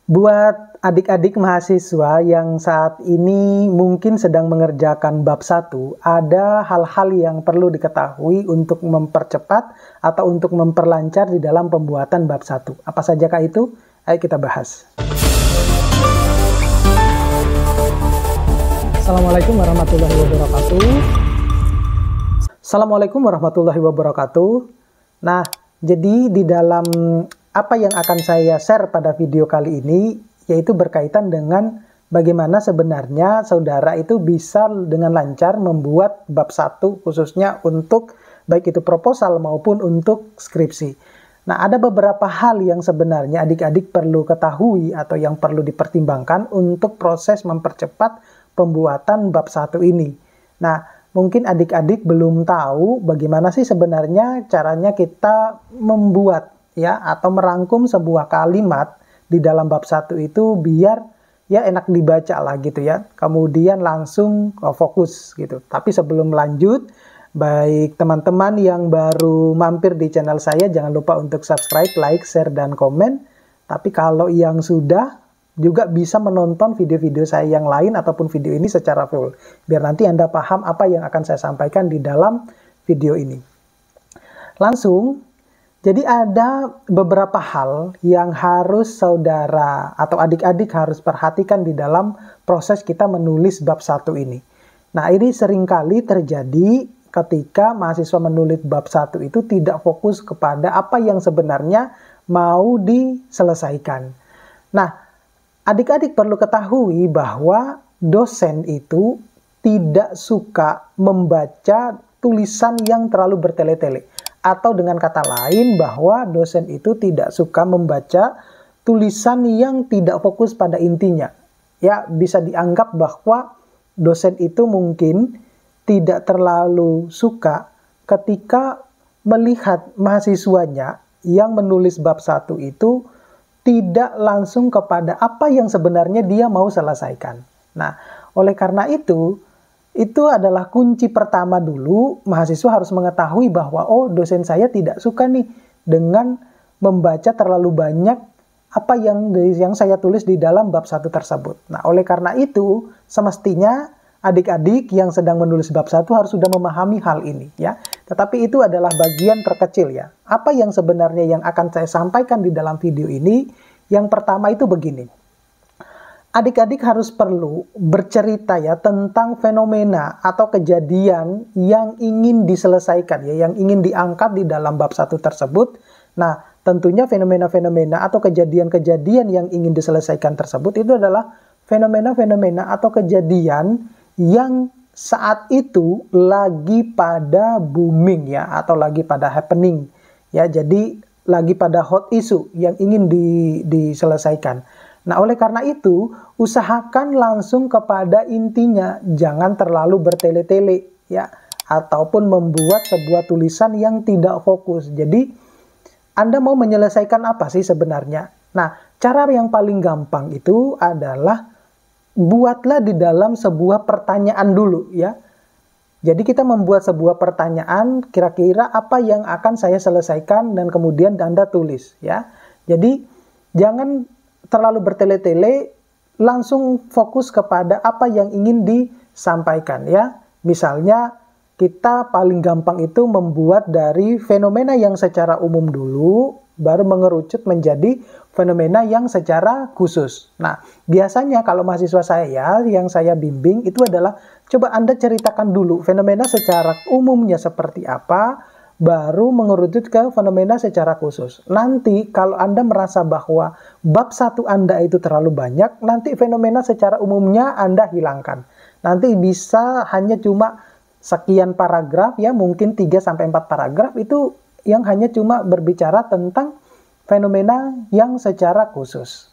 Buat adik-adik mahasiswa yang saat ini mungkin sedang mengerjakan bab 1, ada hal-hal yang perlu diketahui untuk mempercepat atau untuk memperlancar di dalam pembuatan bab 1. Apa sajakah itu? Ayo kita bahas. Assalamualaikum warahmatullahi wabarakatuh. Assalamualaikum warahmatullahi wabarakatuh. Nah, jadi di dalam apa yang akan saya share pada video kali ini, yaitu berkaitan dengan bagaimana sebenarnya saudara itu bisa dengan lancar membuat bab 1 khususnya untuk baik itu proposal maupun untuk skripsi. Nah, ada beberapa hal yang sebenarnya adik-adik perlu ketahui atau yang perlu dipertimbangkan untuk proses mempercepat pembuatan bab 1 ini. Nah, mungkin adik-adik belum tahu bagaimana sih sebenarnya caranya kita membuat ya atau merangkum sebuah kalimat di dalam bab 1 itu biar ya enak dibaca lah gitu ya. Kemudian langsung fokus gitu. Tapi sebelum lanjut, baik teman-teman yang baru mampir di channel saya, jangan lupa untuk subscribe, like, share, dan komen. Tapi kalau yang sudah juga bisa menonton video-video saya yang lain ataupun video ini secara full. Biar nanti Anda paham apa yang akan saya sampaikan di dalam video ini. Langsung, jadi ada beberapa hal yang harus saudara atau adik-adik harus perhatikan di dalam proses kita menulis bab 1 ini. Nah, ini seringkali terjadi ketika mahasiswa menulis bab 1 itu tidak fokus kepada apa yang sebenarnya mau diselesaikan. Nah, adik-adik perlu ketahui bahwa dosen itu tidak suka membaca tulisan yang terlalu bertele-tele. Atau dengan kata lain bahwa dosen itu tidak suka membaca tulisan yang tidak fokus pada intinya. Ya, bisa dianggap bahwa dosen itu mungkin tidak terlalu suka ketika melihat mahasiswanya yang menulis bab 1 itu tidak langsung kepada apa yang sebenarnya dia mau selesaikan. Nah, oleh karena itu adalah kunci pertama dulu, mahasiswa harus mengetahui bahwa oh, dosen saya tidak suka nih dengan membaca terlalu banyak apa yang saya tulis di dalam bab 1 tersebut. Nah, oleh karena itu, semestinya adik-adik yang sedang menulis bab 1 harus sudah memahami hal ini ya. Tetapi itu adalah bagian terkecil ya. Apa yang sebenarnya yang akan saya sampaikan di dalam video ini, yang pertama itu begini. Adik-adik harus perlu bercerita ya tentang fenomena atau kejadian yang ingin diselesaikan ya, yang ingin diangkat di dalam bab 1 tersebut. Nah, tentunya fenomena-fenomena atau kejadian-kejadian yang ingin diselesaikan tersebut itu adalah fenomena-fenomena atau kejadian yang saat itu lagi pada booming ya atau lagi pada happening ya. Jadi lagi pada hot issue yang ingin diselesaikan. Nah, oleh karena itu, usahakan langsung kepada intinya, jangan terlalu bertele-tele ya, ataupun membuat sebuah tulisan yang tidak fokus. Jadi, Anda mau menyelesaikan apa sih sebenarnya? Nah, cara yang paling gampang itu adalah buatlah di dalam sebuah pertanyaan dulu ya. Jadi kita membuat sebuah pertanyaan, kira-kira apa yang akan saya selesaikan dan kemudian Anda tulis ya. Jadi, jangan terlalu bertele-tele, langsung fokus kepada apa yang ingin disampaikan ya. Misalnya kita paling gampang itu membuat dari fenomena yang secara umum dulu, baru mengerucut menjadi fenomena yang secara khusus. Nah, biasanya kalau mahasiswa saya yang saya bimbing itu adalah coba Anda ceritakan dulu fenomena secara umumnya seperti apa, baru mengerucut ke fenomena secara khusus. Nanti kalau Anda merasa bahwa bab 1 Anda itu terlalu banyak, nanti fenomena secara umumnya Anda hilangkan. Nanti bisa hanya cuma sekian paragraf ya, mungkin 3-4 paragraf itu yang hanya cuma berbicara tentang fenomena yang secara khusus.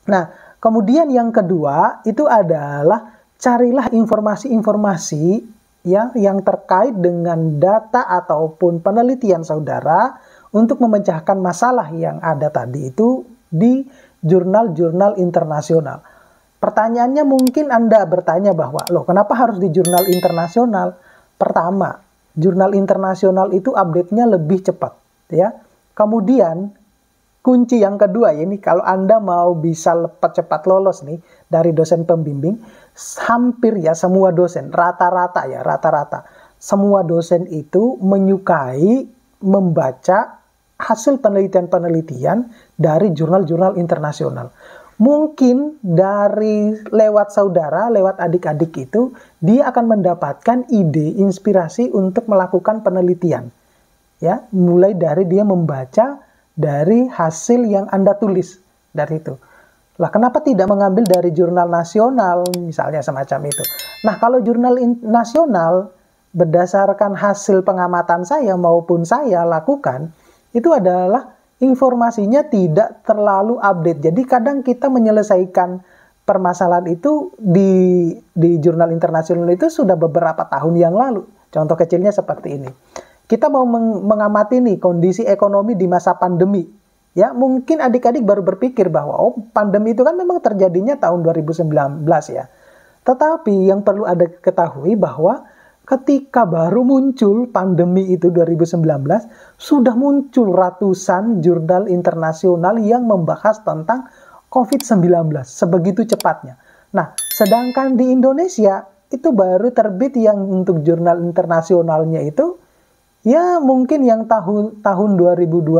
Nah, kemudian yang kedua itu adalah carilah informasi-informasi ya, yang terkait dengan data ataupun penelitian saudara untuk memecahkan masalah yang ada tadi itu di jurnal-jurnal internasional. Pertanyaannya mungkin Anda bertanya bahwa, loh kenapa harus di jurnal internasional? Pertama, jurnal internasional itu update-nya lebih cepat ya. Kemudian kunci yang kedua ya, ini kalau Anda mau bisa cepat lolos nih dari dosen pembimbing, hampir ya semua dosen, rata-rata semua dosen itu menyukai membaca hasil penelitian-penelitian dari jurnal-jurnal internasional. Mungkin dari lewat saudara, lewat adik-adik itu, dia akan mendapatkan ide, inspirasi untuk melakukan penelitian. Ya, mulai dari dia membaca dari hasil yang Anda tulis dari itu. Lah, kenapa tidak mengambil dari jurnal nasional, misalnya semacam itu. Nah, kalau jurnal nasional, berdasarkan hasil pengamatan saya maupun saya lakukan, itu adalah informasinya tidak terlalu update. Jadi kadang kita menyelesaikan permasalahan itu di jurnal internasional itu sudah beberapa tahun yang lalu. Contoh kecilnya seperti ini. Kita mau mengamati nih kondisi ekonomi di masa pandemi. Ya, mungkin adik-adik baru berpikir bahwa pandemi itu kan memang terjadinya tahun 2019 ya. Tetapi yang perlu Anda ketahui bahwa ketika baru muncul pandemi itu 2019, sudah muncul ratusan jurnal internasional yang membahas tentang COVID-19 sebegitu cepatnya. Nah, sedangkan di Indonesia itu baru terbit yang untuk jurnal internasionalnya itu ya mungkin yang tahun 2021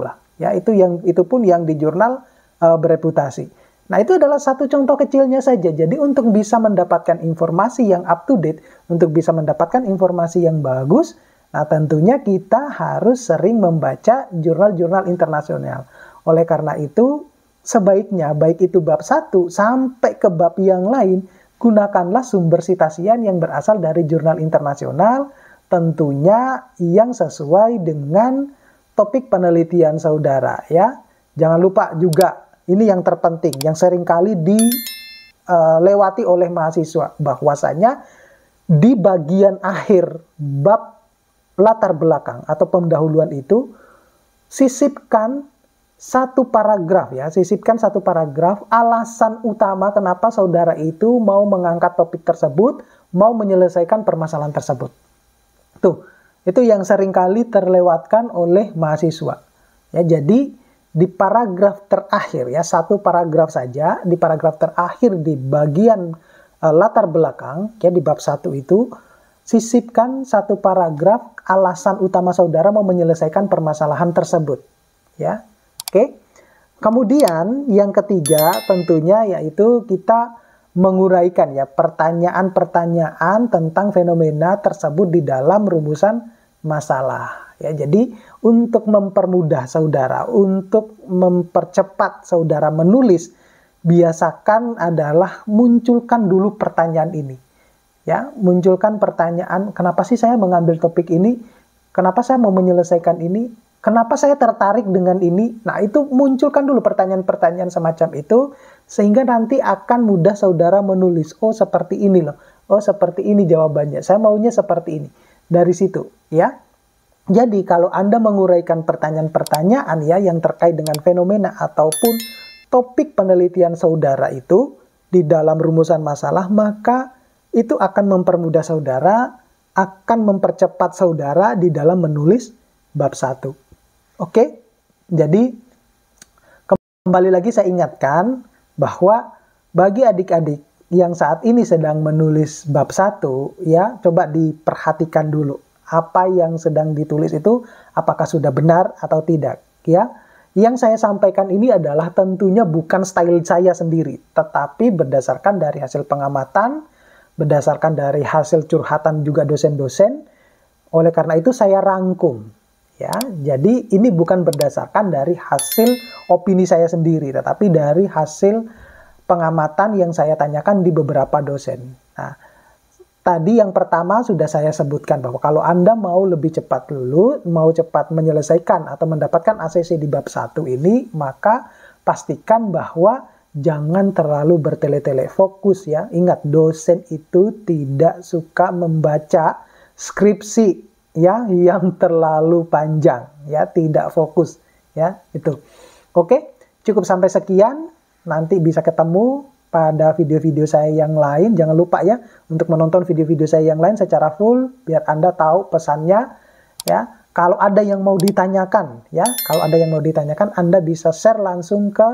lah. Ya, itu pun yang di jurnal bereputasi. Nah, itu adalah satu contoh kecilnya saja. Jadi untuk bisa mendapatkan informasi yang up to date, untuk bisa mendapatkan informasi yang bagus, nah tentunya kita harus sering membaca jurnal-jurnal internasional. Oleh karena itu, sebaiknya baik itu bab 1 sampai ke bab yang lain, gunakanlah sumber sitasian yang berasal dari jurnal internasional, tentunya yang sesuai dengan topik penelitian saudara ya. Jangan lupa juga, ini yang terpenting, yang seringkali dilewati oleh mahasiswa, bahwasanya di bagian akhir bab latar belakang atau pendahuluan itu, sisipkan satu paragraf ya, sisipkan satu paragraf alasan utama kenapa saudara itu mau mengangkat topik tersebut, mau menyelesaikan permasalahan tersebut. Tuh, itu yang seringkali terlewatkan oleh mahasiswa. Ya, jadi di paragraf terakhir ya, satu paragraf saja, di paragraf terakhir di bagian latar belakang ya, di bab 1 itu sisipkan satu paragraf alasan utama saudara mau menyelesaikan permasalahan tersebut. Ya. Oke. Kemudian yang ketiga tentunya yaitu kita menguraikan ya pertanyaan-pertanyaan tentang fenomena tersebut di dalam rumusan masalah. Ya, jadi untuk mempermudah saudara, untuk mempercepat saudara menulis, biasakan adalah munculkan dulu pertanyaan ini. Ya, munculkan pertanyaan, kenapa sih saya mengambil topik ini? Kenapa saya mau menyelesaikan ini? Kenapa saya tertarik dengan ini? Nah, itu munculkan dulu pertanyaan-pertanyaan semacam itu, sehingga nanti akan mudah saudara menulis. Oh, seperti ini loh. Oh, seperti ini jawabannya. Saya maunya seperti ini. Dari situ, ya. Jadi, kalau Anda menguraikan pertanyaan-pertanyaan ya, yang terkait dengan fenomena ataupun topik penelitian saudara itu di dalam rumusan masalah, maka itu akan mempermudah saudara, akan mempercepat saudara di dalam menulis bab 1. Oke, jadi kembali lagi saya ingatkan bahwa bagi adik-adik yang saat ini sedang menulis bab 1, ya, coba diperhatikan dulu apa yang sedang ditulis itu apakah sudah benar atau tidak, ya. Yang saya sampaikan ini adalah tentunya bukan style saya sendiri, tetapi berdasarkan dari hasil pengamatan, berdasarkan dari hasil curhatan juga dosen-dosen. Oleh karena itu saya rangkum. Ya, jadi ini bukan berdasarkan dari hasil opini saya sendiri, tetapi dari hasil pengamatan yang saya tanyakan di beberapa dosen. Nah, tadi yang pertama sudah saya sebutkan bahwa kalau Anda mau lebih cepat lulus, mau cepat menyelesaikan atau mendapatkan ACC di bab 1 ini, maka pastikan bahwa jangan terlalu bertele-tele, fokus ya. Ingat, dosen itu tidak suka membaca skripsi ya yang terlalu panjang ya, tidak fokus ya, itu. Oke, cukup sampai sekian. Nanti bisa ketemu pada video-video saya yang lain. Jangan lupa ya untuk menonton video-video saya yang lain secara full biar Anda tahu pesannya ya. Kalau ada yang mau ditanyakan, ya, kalau ada yang mau ditanyakan, Anda bisa share langsung ke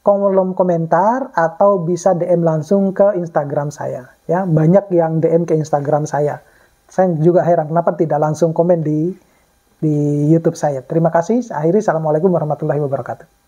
kolom komentar atau bisa DM langsung ke Instagram saya. Ya, banyak yang DM ke Instagram saya. Saya juga heran kenapa tidak langsung komen di YouTube saya. Terima kasih. Akhiri, assalamualaikum warahmatullahi wabarakatuh.